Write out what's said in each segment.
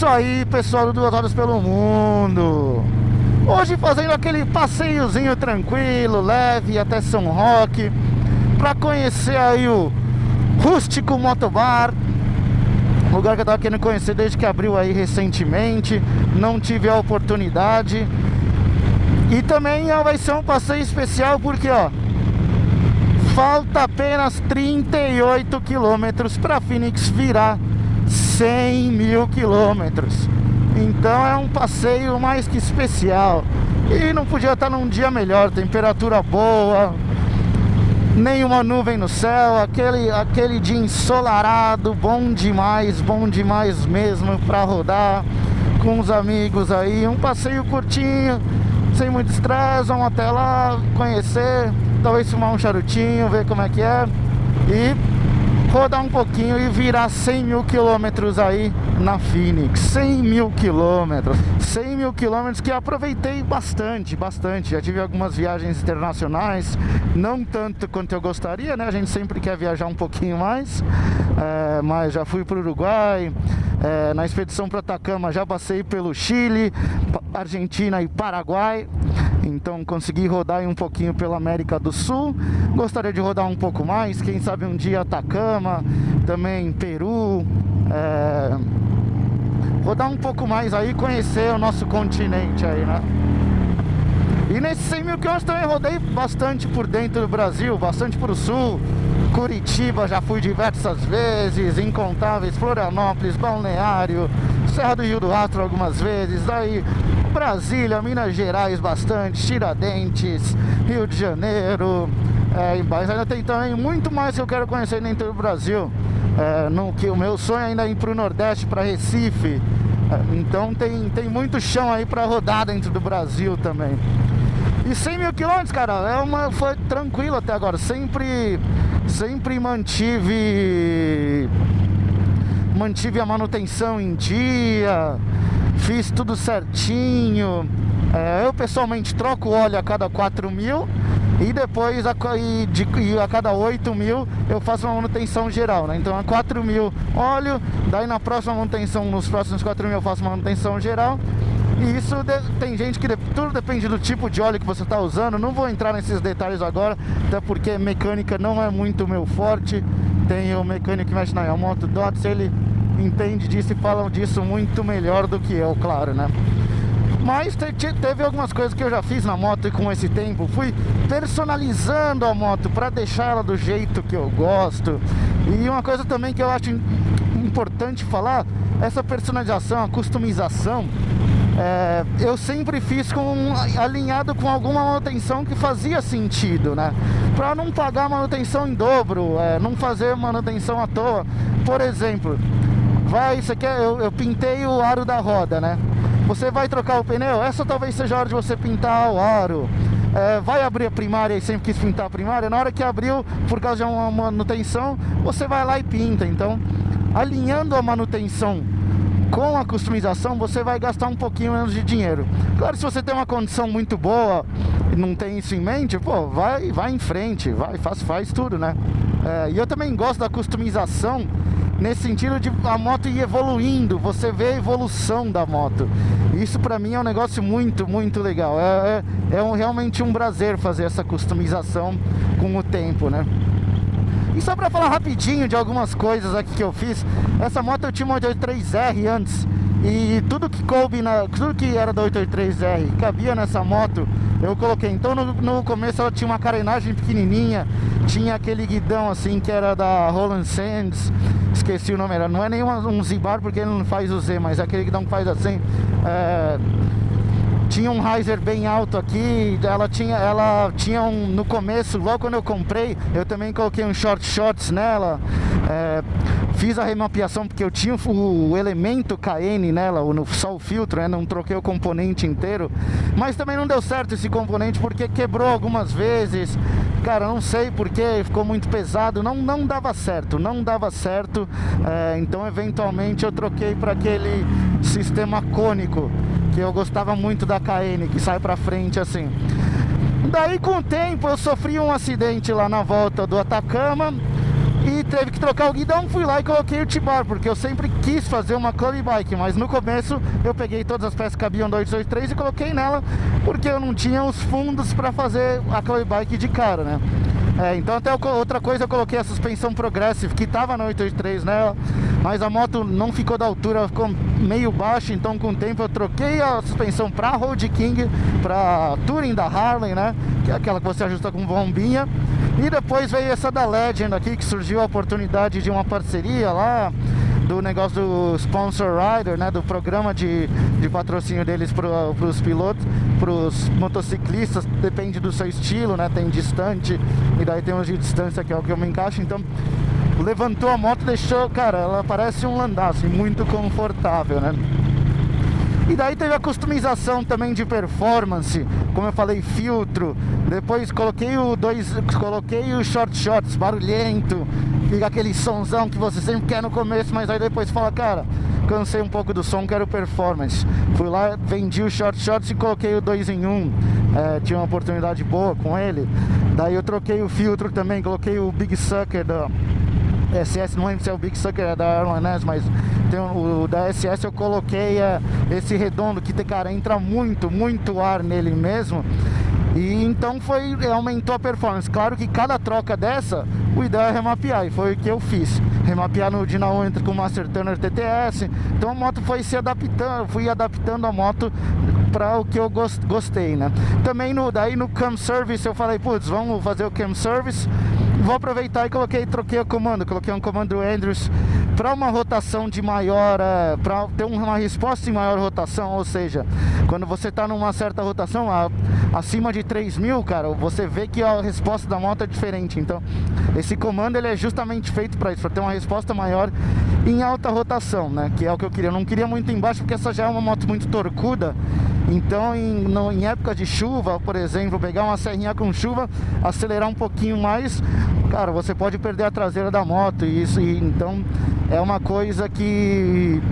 aí, pessoal do Duas Horas pelo Mundo. Hoje fazendo aquele passeiozinho tranquilo, leve até São Roque, para conhecer aí o Rústico Motobar, lugar que eu tava querendo conhecer desde que abriu aí recentemente, não tive a oportunidade. E também vai ser um passeio especial porque, ó, falta apenas 38 quilômetros para Phoenix virar 100 mil quilômetros. Então é um passeio mais que especial. E não podia estar num dia melhor, temperatura boa, nenhuma nuvem no céu, aquele dia ensolarado, bom demais mesmo para rodar com os amigos aí. Um passeio curtinho, sem muito estresse, vamos até lá conhecer, talvez fumar um charutinho, ver como é que é e rodar um pouquinho e virar 100 mil quilômetros aí na Phoenix. 100 mil quilômetros, 100 mil quilômetros que aproveitei bastante. Já tive algumas viagens internacionais, não tanto quanto eu gostaria, né? A gente sempre quer viajar um pouquinho mais, mas já fui para o Uruguai, na expedição para Atacama já passei pelo Chile, Argentina e Paraguai. Então consegui rodar um pouquinho pela América do Sul. Gostaria de rodar um pouco mais, quem sabe um dia Atacama, também Peru, rodar um pouco mais aí, conhecer o nosso continente aí, né? E nesses 100 mil quilômetros também rodei bastante por dentro do Brasil, bastante pro sul. Curitiba já fui diversas vezes, Incontáveis, Florianópolis, Balneário, Serra do Rio do Rastro algumas vezes, daí Brasília, Minas Gerais bastante, Tiradentes, Rio de Janeiro, mas ainda tem também muito mais que eu quero conhecer dentro do Brasil. Que o meu sonho ainda é ir para o Nordeste, para Recife, então tem muito chão aí para rodar dentro do Brasil também. E 100 mil quilômetros, cara, foi tranquilo até agora, sempre mantive a manutenção em dia, fiz tudo certinho. Eu pessoalmente troco o óleo a cada 4 mil e depois a cada 8 mil eu faço uma manutenção geral, né? Então a 4 mil óleo, daí na próxima manutenção, nos próximos 4 mil eu faço uma manutenção geral. E isso tem gente que tudo depende do tipo de óleo que você está usando. Não vou entrar nesses detalhes agora, até porque mecânica não é muito meu forte. Tem o mecânico que mexe na Yamamoto Dots, ele entende disso e fala disso muito melhor do que eu, claro, né? Mas teve algumas coisas que eu já fiz na moto e com esse tempo fui personalizando a moto para deixar ela do jeito que eu gosto. E uma coisa também que eu acho importante falar, essa personalização, a customização, eu sempre fiz alinhado com alguma manutenção que fazia sentido, né? Para não pagar manutenção em dobro, não fazer manutenção à toa. Por exemplo, eu pintei o aro da roda, né? Você vai trocar o pneu, essa talvez seja a hora de você pintar o aro. Vai abrir a primária e sempre quis pintar a primária, na hora que abriu, por causa de uma manutenção, você vai lá e pinta. Então, alinhando a manutenção com a customização, você vai gastar um pouquinho menos de dinheiro. Claro, se você tem uma condição muito boa e não tem isso em mente, pô, vai em frente, faz tudo, né? E eu também gosto da customização nesse sentido de a moto ir evoluindo, você vê a evolução da moto. Isso pra mim é um negócio muito legal. Realmente um prazer fazer essa customização com o tempo, né? E só pra falar rapidinho de algumas coisas aqui que eu fiz, essa moto eu tinha uma 883R antes, e tudo que era da 883R cabia nessa moto, eu coloquei. Então no começo ela tinha uma carenagem pequenininha, tinha aquele guidão assim que era da Roland Sands, esqueci o nome, não é nem um Z-Bar porque ele não faz o Z, mas é aquele guidão que faz assim. Tinha um riser bem alto aqui, ela tinha no começo, logo quando eu comprei, eu também coloquei um shorts nela, fiz a remapeação porque eu tinha o elemento KN nela, só o filtro, né? Não troquei o componente inteiro, mas também não deu certo esse componente porque quebrou algumas vezes, cara, não sei porque, ficou muito pesado, não dava certo, então eventualmente eu troquei para aquele sistema cônico, que eu gostava muito da KN, que sai pra frente assim. Daí com o tempo eu sofri um acidente lá na volta do Atacama, e teve que trocar o guidão. Fui lá e coloquei o T-Bar, porque eu sempre quis fazer uma club bike, mas no começo eu peguei todas as peças que cabiam 223 e coloquei nela, porque eu não tinha os fundos para fazer a club bike de cara, né? Então até outra coisa, eu coloquei a suspensão Progressive, que tava na 883 nela, mas a moto não ficou da altura, ficou meio baixa, então com o tempo eu troquei a suspensão pra Road King, pra Touring da Harley, né? Que é aquela que você ajusta com bombinha. E depois veio essa da Legend aqui, que surgiu a oportunidade de uma parceria lá, do negócio do Sponsor Rider, né, do programa de patrocínio deles para os pilotos, para os motociclistas. Depende do seu estilo, né, tem distante e daí tem os de distância, que é o que eu me encaixo. Então levantou a moto, deixou, cara, ela parece um Landau, muito confortável, né. E daí teve a customização também de performance, como eu falei, filtro. Depois coloquei o short shots barulhento, fica aquele sonzão que você sempre quer no começo, mas aí depois fala, cara, cansei um pouco do som, quero performance. Fui lá, vendi o short shots e coloquei o 2 em 1. Tinha uma oportunidade boa com ele. Daí eu troquei o filtro também, coloquei o Big Sucker da SS, não lembro se é o Big Sucker, é da Airline, mas tem o da SS eu coloquei esse redondo que, cara, entra muito ar nele mesmo. E então aumentou a performance. Claro que cada troca dessa, o ideal é remapear, e foi o que eu fiz. Remapear no dinâmetro com o Master Turner TTS. Então a moto foi se adaptando, fui adaptando a moto para o que eu gostei, né? Também daí no Cam Service eu falei, putz, vamos fazer o Cam Service. Vou aproveitar e troquei o comando. Coloquei um comando Andrews para uma rotação de maior, para ter uma resposta em maior rotação. Ou seja, quando você está numa certa rotação acima de 3.000, cara, você vê que a resposta da moto é diferente. Então esse comando ele é justamente feito para isso, para ter uma resposta maior em alta rotação, né? Que é o que eu queria. Eu não queria muito embaixo, porque essa já é uma moto muito torcuda. Então em época de chuva, por exemplo, pegar uma serrinha com chuva, acelerar um pouquinho mais, cara, você pode perder a traseira da moto. Então é uma coisa que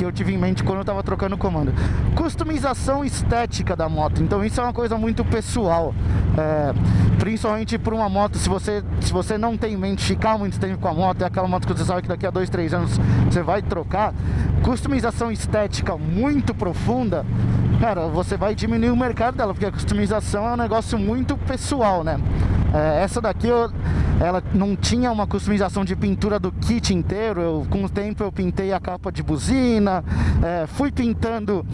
eu tive em mente quando eu estava trocando o comando. Customização estética da moto, então isso é uma coisa muito pessoal, principalmente por uma moto. Se você não tem em mente ficar muito tempo com a moto, é aquela moto que você sabe que daqui a 2, 3 anos você vai trocar, customização estética muito profunda, cara, você vai diminuir o mercado dela, porque a customização é um negócio muito pessoal, né? Essa daqui ela não tinha uma customização de pintura do kit inteiro. Com o tempo eu pintei a capa de buzina, fui pintando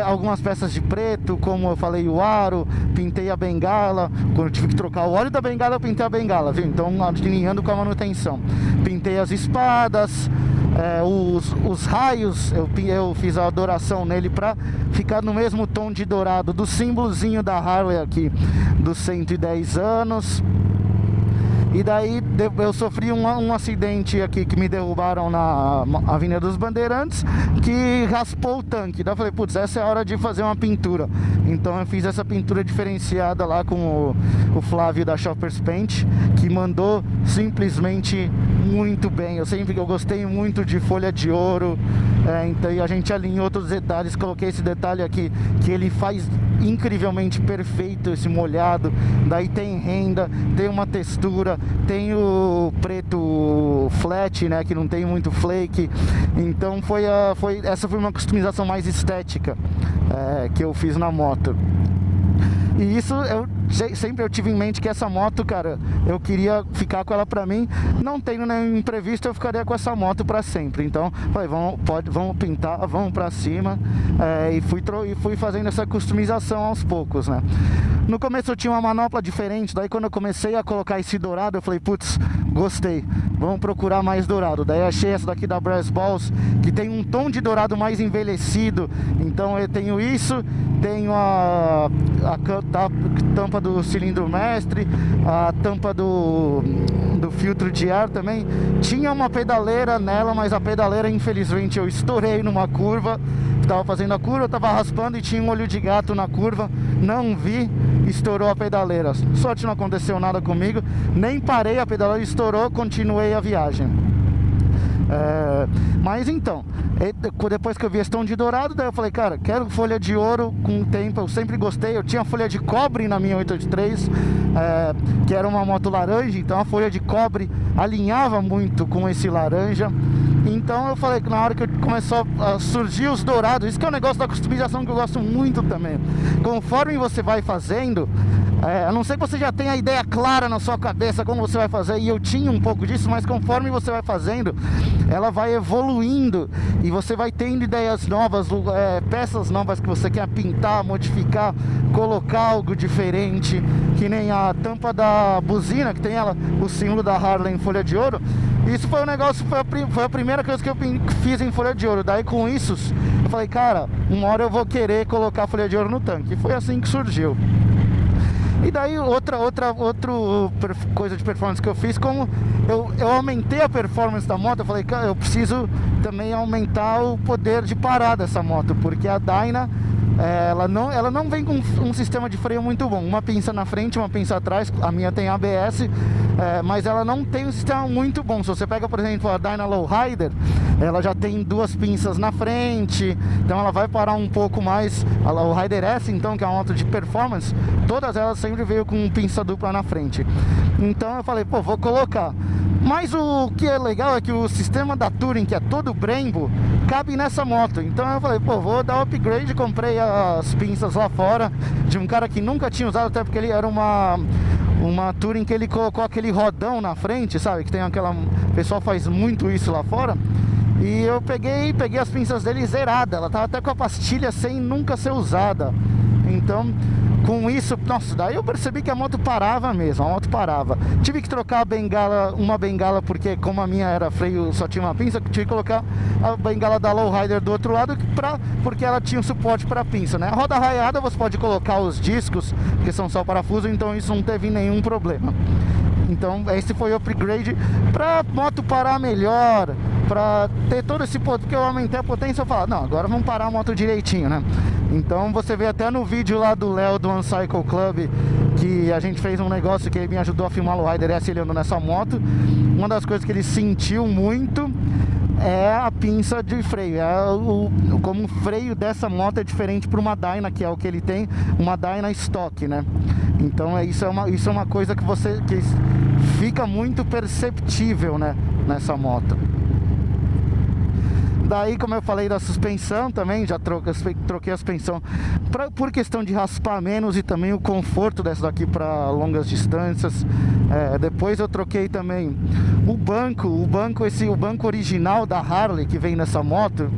algumas peças de preto, como eu falei, o aro, pintei a bengala. Quando eu tive que trocar o óleo da bengala, eu pintei a bengala, viu? Então alinhando com a manutenção, pintei as espadas, os raios, eu fiz a douração nele para ficar no mesmo tom de dourado do símbolozinho da Harley aqui, dos 110 anos. E daí eu sofri um acidente aqui, que me derrubaram na Avenida dos Bandeirantes, que raspou o tanque. Daí eu falei, putz, essa é a hora de fazer uma pintura. Então eu fiz essa pintura diferenciada lá com o Flávio da Shoppers Paint, que mandou simplesmente muito bem. Eu gostei muito de folha de ouro, então a gente alinhou outros detalhes. Coloquei esse detalhe aqui, que ele faz incrivelmente perfeito, esse molhado. Daí tem renda, tem uma textura, tem o preto flat, né, que não tem muito flake. Então essa foi uma customização mais estética que eu fiz na moto. E isso sempre eu tive em mente, que essa moto, cara, eu queria ficar com ela pra mim. Não tendo nenhum imprevisto, eu ficaria com essa moto pra sempre. Então falei, vamos pintar, vamos pra cima, e fui fazendo essa customização aos poucos, né? No começo eu tinha uma manopla diferente. Daí quando eu comecei a colocar esse dourado, eu falei, putz, gostei, vamos procurar mais dourado. Daí achei essa daqui da Brass Balls, que tem um tom de dourado mais envelhecido. Então eu tenho isso, tenho a tampa do cilindro mestre, a tampa do filtro de ar também. Tinha uma pedaleira nela, mas a pedaleira, infelizmente, eu estourei numa curva. Estava fazendo a curva, estava raspando e tinha um olho de gato na curva, não vi, estourou a pedaleira. Sorte, não aconteceu nada comigo, nem parei, a pedaleira estourou, continuei a viagem. Mas então, depois que eu vi esse tom de dourado, daí eu falei, cara, quero folha de ouro. Com o tempo eu sempre gostei. Eu tinha folha de cobre na minha 883, que era uma moto laranja, então a folha de cobre alinhava muito com esse laranja. Então eu falei que na hora que começou a surgir os dourados, isso que é um negócio da customização que eu gosto muito também. Conforme você vai fazendo, a não ser que você já tenha a ideia clara na sua cabeça como você vai fazer, e eu tinha um pouco disso, mas conforme você vai fazendo, ela vai evoluindo e você vai tendo ideias novas, peças novas que você quer pintar, modificar, colocar algo diferente, que nem a tampa da buzina, que tem o símbolo da Harley em folha de ouro. Isso foi um negócio, foi a primeira coisa que eu fiz em folha de ouro. Daí com isso, eu falei, cara, uma hora eu vou querer colocar folha de ouro no tanque. E foi assim que surgiu. E daí outra coisa de performance que eu fiz, como eu aumentei a performance da moto, eu falei, cara, eu preciso também aumentar o poder de parar dessa moto, porque a Dyna, ela não vem com um sistema de freio muito bom. Uma pinça na frente, uma pinça atrás. A minha tem ABS, mas ela não tem um sistema muito bom. Se você pega, por exemplo, a Dyna Lowrider, ela já tem duas pinças na frente, então ela vai parar um pouco mais. A Lowrider S, então, que é uma moto de performance, todas elas sempre veio com pinça dupla na frente. Então eu falei, pô, vou colocar. Mas o que é legal é que o sistema da Touring, que é todo Brembo, cabe nessa moto. Então eu falei, pô, vou dar o upgrade. Comprei as pinças lá fora de um cara que nunca tinha usado, até porque ele era uma Touring que ele colocou aquele rodão na frente, sabe? Que tem aquela... O pessoal faz muito isso lá fora. E eu peguei as pinças dele zerada. Ela tava até com a pastilha sem nunca ser usada. Então, com isso, nossa, daí eu percebi que a moto parava mesmo, a moto parava. Tive que trocar uma bengala, porque como a minha era freio, só tinha uma pinça, tive que colocar a bengala da Lowrider do outro lado, porque ela tinha um suporte para pinça, né? A roda raiada você pode colocar os discos, que são só parafuso, então isso não teve nenhum problema. Então esse foi o upgrade para moto parar melhor, para ter todo esse poder, porque eu aumentei a potência. Eu falo, não, agora vamos parar a moto direitinho, né? Então você vê até no vídeo lá do Léo do Uncycle Club, que a gente fez um negócio que ele me ajudou a filmar o Rider S, ele andando nessa moto. Uma das coisas que ele sentiu muito é a pinça de freio, como o freio dessa moto é diferente para uma Dyna, que é o que ele tem, uma Dyna Stock, né? Então isso é uma coisa que fica muito perceptível, né, nessa moto. Daí, como eu falei da suspensão também, já troquei a suspensão por questão de raspar menos e também o conforto dessa daqui para longas distâncias. Depois eu troquei também o banco original da Harley que vem nessa moto.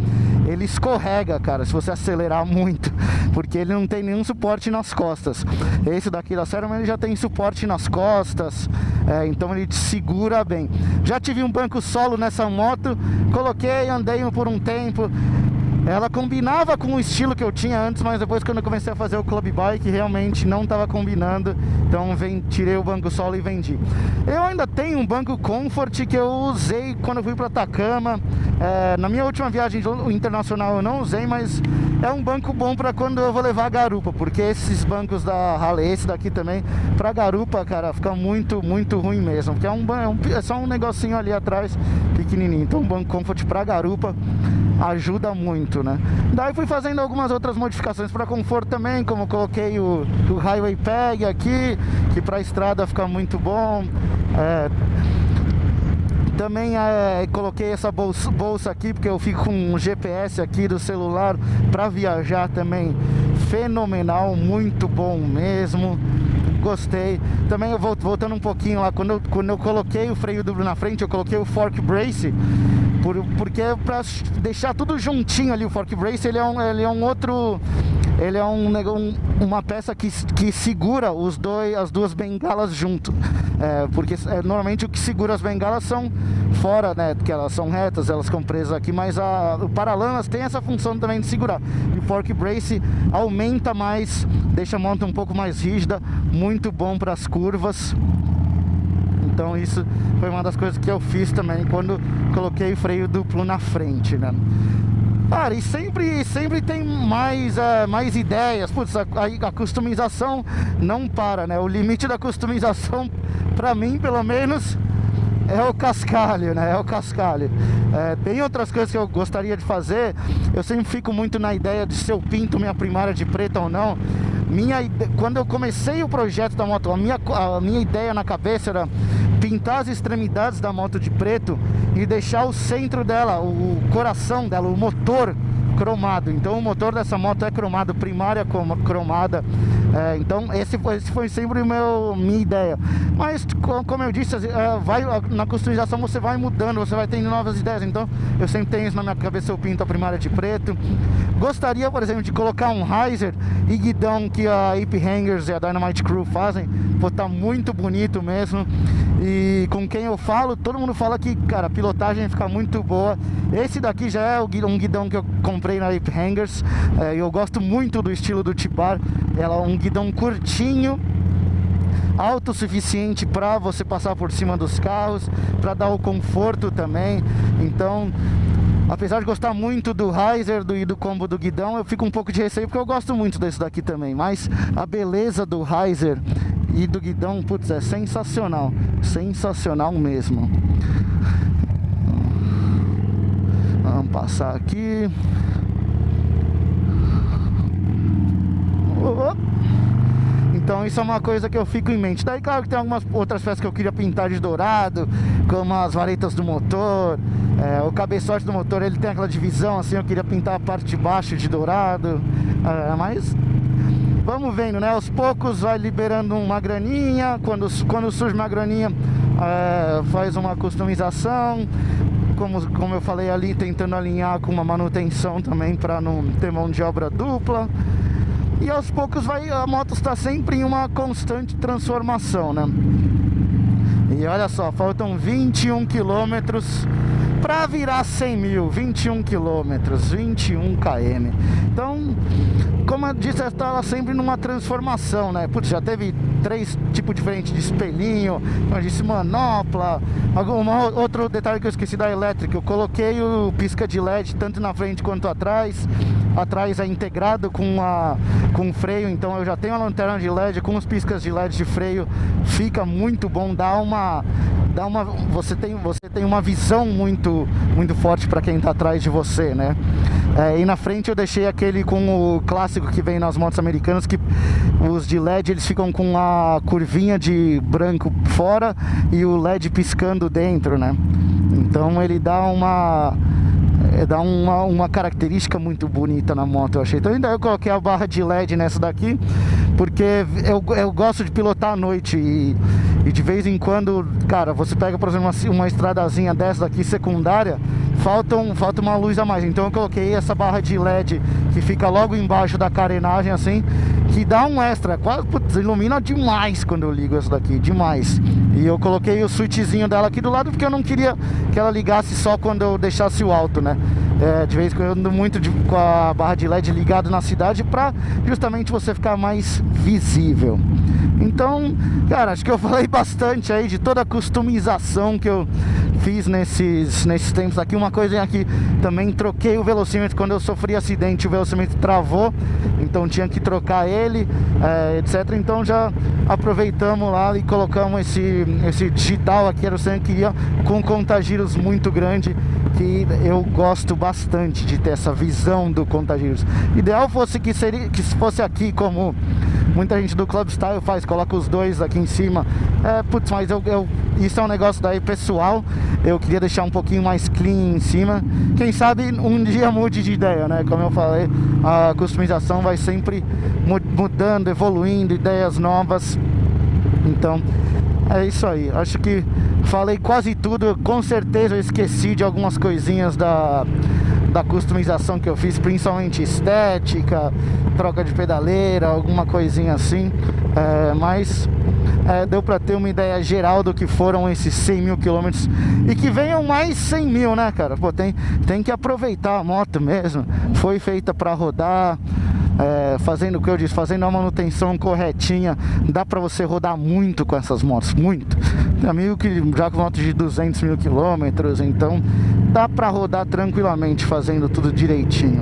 Ele escorrega, cara, se você acelerar muito, porque ele não tem nenhum suporte nas costas. Esse daqui da Cerama, ele já tem suporte nas costas, então ele te segura bem. Já tive um banco solo nessa moto, coloquei, andei por um tempo. Ela combinava com o estilo que eu tinha antes, mas depois, quando eu comecei a fazer o Club Bike, realmente não estava combinando. Então tirei o banco solo e vendi. Eu ainda tenho um banco Comfort que eu usei quando eu fui para Atacama. Na minha última viagem internacional eu não usei, mas é um banco bom para quando eu vou levar a garupa, porque esses bancos da Harley, esse daqui também, para garupa, cara, fica muito, muito ruim mesmo, porque é só um negocinho ali atrás, pequenininho. Então um banco Comfort para garupa ajuda muito, né? Daí fui fazendo algumas outras modificações para conforto também, como coloquei o Highway Peg aqui, que para estrada fica muito bom. Também coloquei essa bolsa aqui, porque eu fico com um GPS aqui do celular para viajar também. Fenomenal, muito bom mesmo. Gostei. Também eu voltando um pouquinho lá, quando eu coloquei o freio duplo na frente, eu coloquei o Fork Brace, porque é para deixar tudo juntinho ali. O Fork Brace, ele é uma peça que segura as duas bengalas junto, porque normalmente o que segura as bengalas são fora, né, porque elas são retas, elas ficam presas aqui, mas o paralamas tem essa função também de segurar, e o Fork Brace aumenta mais, deixa a moto um pouco mais rígida, muito bom para as curvas. Então isso foi uma das coisas que eu fiz também quando coloquei o freio duplo na frente, né? Cara, e sempre tem mais ideias. Putz, a customização não para, né? O limite da customização, pra mim, pelo menos, é o cascalho, né? É o cascalho. Tem outras coisas que eu gostaria de fazer. Eu sempre fico muito na ideia de se eu pinto minha primária de preta ou não. Quando eu comecei o projeto da moto, a minha ideia na cabeça era pintar as extremidades da moto de preto e deixar o centro dela, o coração dela, o motor cromado. Então o motor dessa moto é cromado, primária cromada. Então esse foi sempre minha ideia. Mas como eu disse, na customização você vai mudando, você vai tendo novas ideias. Então eu sempre tenho isso na minha cabeça, eu pinto a primária de preto. Gostaria, por exemplo, de colocar um riser e guidão que a Ape Hangers e a Dynamite Crew fazem. Pô, tá muito bonito mesmo. E com quem eu falo, todo mundo fala que, cara, a pilotagem fica muito boa. Esse daqui já é um guidão que eu comprei na Ape Hangers. Eu gosto muito do estilo do T-Bar. Ela é um guidão curtinho, autossuficiente para você passar por cima dos carros, para dar o conforto também. Então, apesar de gostar muito do riser e do combo do guidão, eu fico um pouco de receio porque eu gosto muito desse daqui também. Mas a beleza do riser e do guidão, putz, é sensacional. Sensacional mesmo. Vamos passar aqui. Então isso é uma coisa que eu fico em mente. Daí claro que tem algumas outras peças que eu queria pintar de dourado, como as varetas do motor, o cabeçote do motor, ele tem aquela divisão assim, eu queria pintar a parte de baixo de dourado, mas vamos vendo, né? Aos poucos vai liberando uma graninha. Quando surge uma graninha, faz uma customização, como eu falei ali, tentando alinhar com uma manutenção também para não ter mão de obra dupla. E aos poucos a moto está sempre em uma constante transformação, né? E olha só, faltam 21 quilômetros para virar 100 mil, 21 quilômetros, 21 km. Então, como eu disse, ela sempre numa transformação, né? Putz, já teve 3 tipos diferentes de espelhinho, como eu disse, manopla. Outro detalhe que eu esqueci da elétrica, eu coloquei o pisca de LED tanto na frente quanto atrás. Atrás é integrado com o freio, então eu já tenho a lanterna de LED com os piscas de LED de freio. Fica muito bom, você tem uma visão muito forte para quem está atrás de você, né? E na frente eu deixei aquele com o clássico que vem nas motos americanas, que os de LED eles ficam com a curvinha de branco fora e o LED piscando dentro, né? Então ele dá uma característica muito bonita na moto, eu achei. Então ainda eu coloquei a barra de LED nessa daqui, porque eu gosto de pilotar à noite e de vez em quando, cara, você pega, por exemplo, uma estradazinha dessa daqui secundária, falta uma luz a mais. Então eu coloquei essa barra de LED que fica logo embaixo da carenagem assim, que dá um extra, quase, putz, ilumina demais quando eu ligo essa daqui, demais. E eu coloquei o switchzinho dela aqui do lado porque eu não queria que ela ligasse só quando eu deixasse o alto, né? De vez em quando eu ando muito com a barra de LED ligada na cidade para justamente você ficar mais visível. Então, cara, acho que eu falei bastante aí de toda a customização que eu fiz nesses tempos aqui. Uma coisa aqui, também troquei o velocímetro quando eu sofri acidente, o velocímetro travou, então tinha que trocar ele, etc. Então já aproveitamos lá e colocamos esse digital aqui, era o que eu queria, com contagiros muito grande, que eu gosto bastante de ter essa visão do contagiros. Ideal fosse que fosse aqui, como muita gente do Club Style faz, coloca os dois aqui em cima. Putz, mas isso é um negócio daí pessoal. Eu queria deixar um pouquinho mais clean em cima. Quem sabe um dia mude de ideia, né? Como eu falei, a customização vai sempre mudando, evoluindo, ideias novas. Então, é isso aí. Acho que falei quase tudo. Com certeza eu esqueci de algumas coisinhas da customização que eu fiz, principalmente estética, troca de pedaleira, alguma coisinha assim, mas deu pra ter uma ideia geral do que foram esses 100 mil quilômetros, e que venham mais 100 mil, né, cara? Pô, tem que aproveitar a moto mesmo, foi feita pra rodar, fazendo o que eu disse, fazendo a manutenção corretinha, dá pra você rodar muito com essas motos, muito. Tem amigo que já com motos de 200 mil quilômetros, então dá pra rodar tranquilamente fazendo tudo direitinho.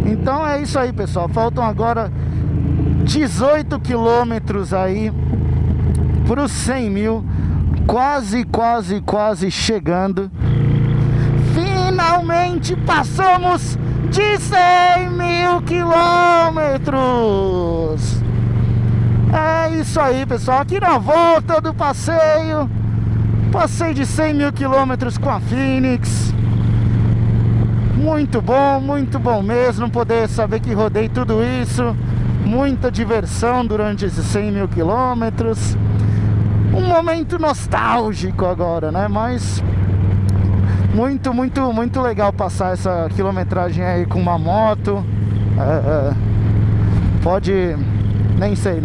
Então é isso aí, pessoal, faltam agora 18 quilômetros aí pros 100 mil, quase chegando. finalmente passamos de 100 mil quilômetros. É isso aí, pessoal. Aqui na volta do passeio, passei de 100 mil quilômetros com a Phoenix. Muito bom mesmo poder saber que rodei tudo isso. Muita diversão durante esses 100 mil quilômetros. Um momento nostálgico agora, né? Mas muito legal passar essa quilometragem aí com uma moto. Pode... Nem sei.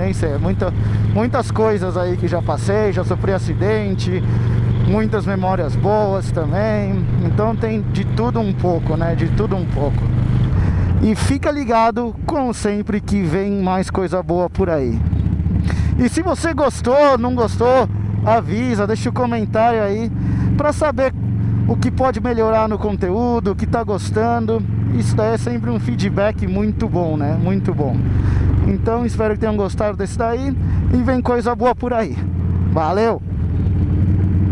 Muitas coisas aí que já passei, já sofri acidente, muitas memórias boas também. Então tem de tudo um pouco, né? De tudo um pouco. E fica ligado, como sempre, que vem mais coisa boa por aí. E se você gostou, não gostou, avisa, deixa um comentário aí pra saber o que pode melhorar no conteúdo, o que tá gostando. Isso daí é sempre um feedback muito bom, né? Muito bom. Então espero que tenham gostado desse daí. E vem coisa boa por aí. Valeu!